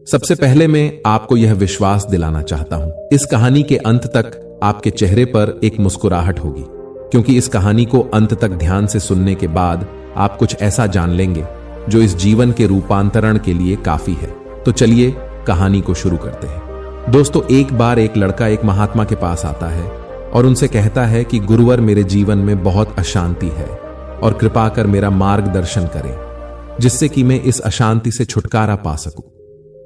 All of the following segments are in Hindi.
सबसे पहले मैं आपको यह विश्वास दिलाना चाहता हूं, इस कहानी के अंत तक आपके चेहरे पर एक मुस्कुराहट होगी, क्योंकि इस कहानी को अंत तक ध्यान से सुनने के बाद आप कुछ ऐसा जान लेंगे जो इस जीवन के रूपांतरण के लिए काफी है। तो चलिए कहानी को शुरू करते हैं। दोस्तों, एक बार एक लड़का एक महात्मा के पास आता है और उनसे कहता है कि गुरुवर, मेरे जीवन में बहुत अशांति है और कृपा कर मेरा मार्गदर्शन करें, जिससे कि मैं इस अशांति से छुटकारा पा सकूं।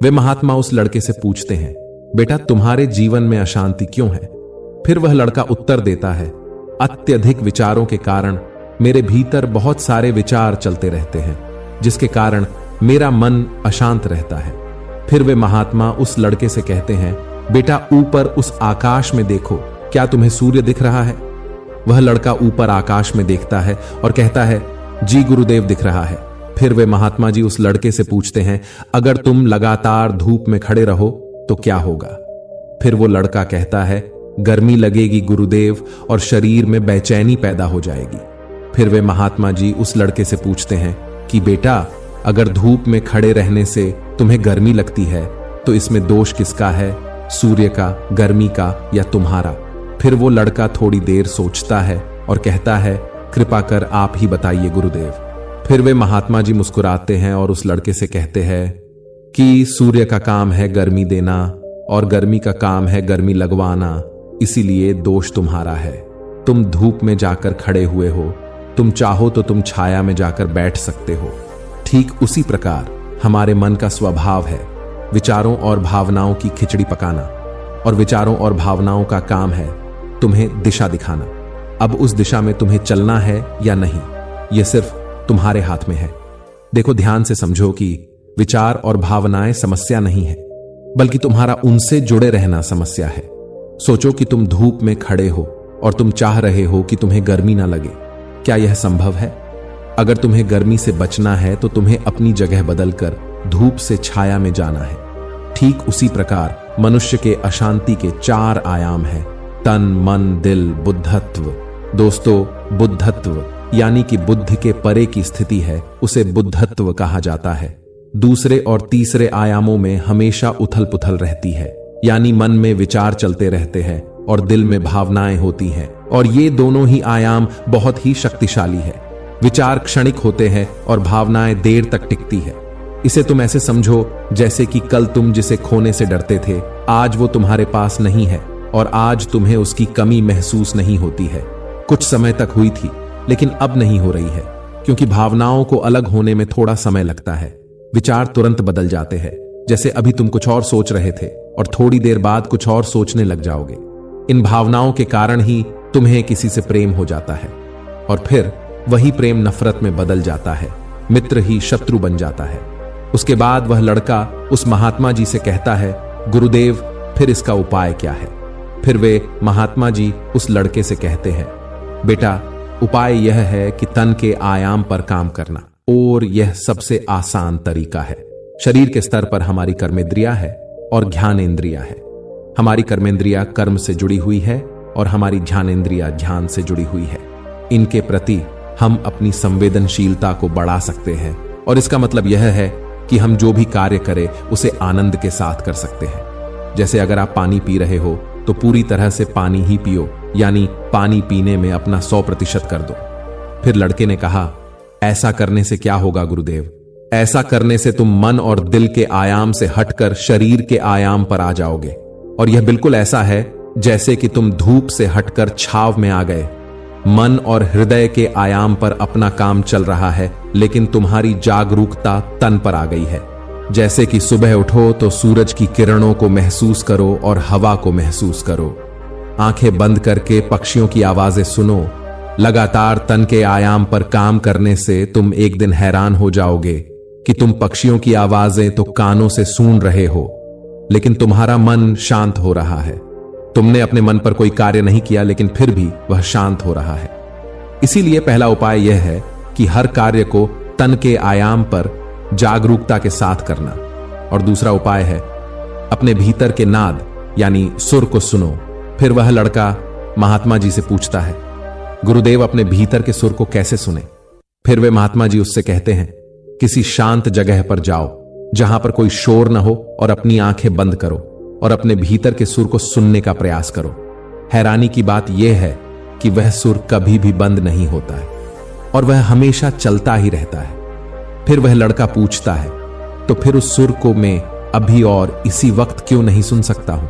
वे महात्मा उस लड़के से पूछते हैं, बेटा तुम्हारे जीवन में अशांति क्यों है? फिर वह लड़का उत्तर देता है, अत्यधिक विचारों के कारण मेरे भीतर बहुत सारे विचार चलते रहते हैं, जिसके कारण मेरा मन अशांत रहता है। फिर वे महात्मा उस लड़के से कहते हैं, बेटा ऊपर उस आकाश में देखो, क्या तुम्हें सूर्य दिख रहा है? वह लड़का ऊपर आकाश में देखता है और कहता है, जी गुरुदेव दिख रहा है। फिर वे महात्मा जी उस लड़के से पूछते हैं, अगर तुम लगातार धूप में खड़े रहो तो क्या होगा? फिर वो लड़का कहता है, गर्मी लगेगी गुरुदेव और शरीर में बेचैनी पैदा हो जाएगी। फिर वे महात्मा जी उस लड़के से पूछते हैं कि बेटा, अगर धूप में खड़े रहने से तुम्हें गर्मी लगती है तो इसमें दोष किसका है, सूर्य का, गर्मी का या तुम्हारा? फिर वो लड़का थोड़ी देर सोचता है और कहता है, कृपा कर आप ही बताइए गुरुदेव। फिर वे महात्मा जी मुस्कुराते हैं और उस लड़के से कहते हैं कि सूर्य का काम है गर्मी देना और गर्मी का काम है गर्मी लगवाना, इसीलिए दोष तुम्हारा है। तुम धूप में जाकर खड़े हुए हो, तुम चाहो तो तुम छाया में जाकर बैठ सकते हो। ठीक उसी प्रकार हमारे मन का स्वभाव है विचारों और भावनाओं की खिचड़ी पकाना, और विचारों और भावनाओं का काम है तुम्हें दिशा दिखाना। अब उस दिशा में तुम्हें चलना है या नहीं, यह सिर्फ तुम्हारे हाथ में है। देखो, ध्यान से समझो कि विचार और भावनाएं समस्या नहीं है, बल्कि तुम्हारा उनसे जुड़े रहना समस्या है। सोचो कि तुम धूप में खड़े हो और तुम चाह रहे हो कि तुम्हें गर्मी ना लगे। क्या यह संभव है? अगर तुम्हें गर्मी से बचना है तो तुम्हें अपनी जगह बदलकर धूप से छाया में जाना है। ठीक उसी प्रकार मनुष्य के अशांति के 4 आयाम हैं, तन, मन, दिल, बुद्धत्व। दोस्तों, बुद्धत्व यानी कि बुद्धि के परे की स्थिति है, उसे बुद्धत्व कहा जाता है। दूसरे और तीसरे आयामों में हमेशा उथल पुथल रहती है, यानी मन में विचार चलते रहते हैं और दिल में भावनाएं होती हैं, और ये दोनों ही आयाम बहुत ही शक्तिशाली है। विचार क्षणिक होते हैं और भावनाएं देर तक टिकती है। इसे तुम ऐसे समझो जैसे कि कल तुम जिसे खोने से डरते थे, आज वो तुम्हारे पास नहीं है और आज तुम्हें उसकी कमी महसूस नहीं होती है। कुछ समय तक हुई थी, लेकिन अब नहीं हो रही है, क्योंकि भावनाओं को अलग होने में थोड़ा समय लगता है। विचार तुरंत बदल जाते हैं, जैसे अभी तुम कुछ और सोच रहे थे और थोड़ी देर बाद कुछ और सोचने लग जाओगे। इन भावनाओं के कारण ही तुम्हें किसी से प्रेम हो जाता है और फिर वही प्रेम नफरत में बदल जाता है, मित्र ही शत्रु बन जाता है। उसके बाद वह लड़का उस महात्मा जी से कहता है, गुरुदेव फिर इसका उपाय क्या है? फिर वे महात्मा जी उस लड़के से कहते हैं, बेटा उपाय यह है कि तन के आयाम पर काम करना, और यह सबसे आसान तरीका है। शरीर के स्तर पर हमारी कर्मेंद्रिया है और ज्ञानेंद्रिया है। हमारी कर्मेंद्रिया कर्म से जुड़ी हुई है और हमारी ज्ञानेंद्रिया ध्यान से जुड़ी हुई है। इनके प्रति हम अपनी संवेदनशीलता को बढ़ा सकते हैं, और इसका मतलब यह है कि हम जो भी कार्य करें उसे आनंद के साथ कर सकते हैं। जैसे अगर आप पानी पी रहे हो तो पूरी तरह से पानी ही पियो, यानी पानी पीने में अपना 100% कर दो। फिर लड़के ने कहा, ऐसा करने से क्या होगा गुरुदेव? ऐसा करने से तुम मन और दिल के आयाम से हटकर शरीर के आयाम पर आ जाओगे, और यह बिल्कुल ऐसा है जैसे कि तुम धूप से हटकर छाव में आ गए। मन और हृदय के आयाम पर अपना काम चल रहा है, लेकिन तुम्हारी जागरूकता तन पर आ गई है। जैसे कि सुबह उठो तो सूरज की किरणों को महसूस करो और हवा को महसूस करो। आंखें बंद करके पक्षियों की आवाजें सुनो। लगातार तन के आयाम पर काम करने से तुम एक दिन हैरान हो जाओगे कि तुम पक्षियों की आवाजें तो कानों से सुन रहे हो, लेकिन तुम्हारा मन शांत हो रहा है। तुमने अपने मन पर कोई कार्य नहीं किया, लेकिन फिर भी वह शांत हो रहा है। इसीलिए पहला उपाय यह है कि हर कार्य को तन के आयाम पर जागरूकता के साथ करना, और दूसरा उपाय है अपने भीतर के नाद यानी सुर को सुनो। फिर वह लड़का महात्मा जी से पूछता है, गुरुदेव अपने भीतर के सुर को कैसे सुने? फिर वे महात्मा जी उससे कहते हैं, किसी शांत जगह पर जाओ, जहां पर कोई शोर न हो, और अपनी आंखें बंद करो और अपने भीतर के सुर को सुनने का प्रयास करो। हैरानी की बात यह है कि वह सुर कभी भी बंद नहीं होता है और वह हमेशा चलता ही रहता है। फिर वह लड़का पूछता है, तो फिर उस सुर को मैं अभी और इसी वक्त क्यों नहीं सुन सकता हूं?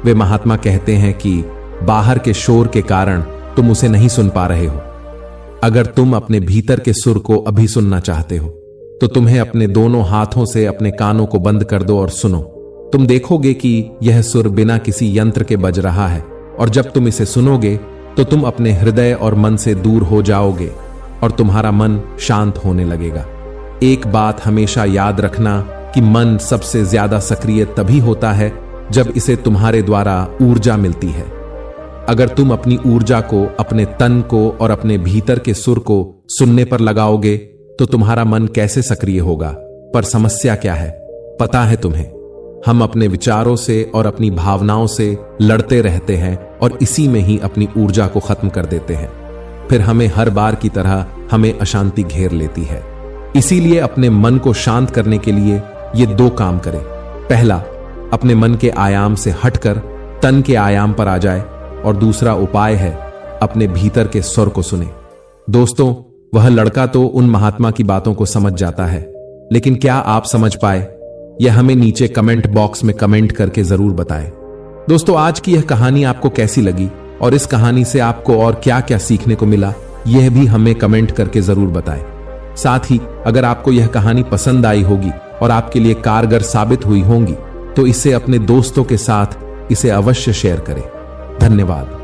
वे महात्मा कहते हैं कि बाहर के शोर के कारण तुम उसे नहीं सुन पा रहे हो। अगर तुम अपने भीतर के सुर को अभी सुनना चाहते हो तो तुम्हें अपने दोनों हाथों से अपने कानों को बंद कर दो और सुनो। तुम देखोगे कि यह सुर बिना किसी यंत्र के बज रहा है, और जब तुम इसे सुनोगे तो तुम अपने हृदय और मन से दूर हो जाओगे और तुम्हारा मन शांत होने लगेगा। एक बात हमेशा याद रखना कि मन सबसे ज्यादा सक्रिय तभी होता है जब इसे तुम्हारे द्वारा ऊर्जा मिलती है। अगर तुम अपनी ऊर्जा को अपने तन को और अपने भीतर के सुर को सुनने पर लगाओगे तो तुम्हारा मन कैसे सक्रिय होगा? पर समस्या क्या है पता है तुम्हें? हम अपने विचारों से और अपनी भावनाओं से लड़ते रहते हैं और इसी में ही अपनी ऊर्जा को खत्म कर देते हैं। फिर हमें हर बार की तरह हमें अशांति घेर लेती है। इसीलिए अपने मन को शांत करने के लिए ये दो काम करें। पहला, अपने मन के आयाम से हटकर तन के आयाम पर आ जाए, और दूसरा उपाय है अपने भीतर के स्वर को सुने। दोस्तों, वह लड़का तो उन महात्मा की बातों को समझ जाता है, लेकिन क्या आप समझ पाए? यह हमें नीचे कमेंट बॉक्स में कमेंट करके जरूर बताएं। दोस्तों, आज की यह कहानी आपको कैसी लगी और इस कहानी से आपको और क्या क्या सीखने को मिला, यह भी हमें कमेंट करके जरूर बताएं। साथ ही अगर आपको यह कहानी पसंद आई होगी और आपके लिए कारगर साबित हुई होंगी तो इसे अपने दोस्तों के साथ इसे अवश्य शेयर करें। धन्यवाद।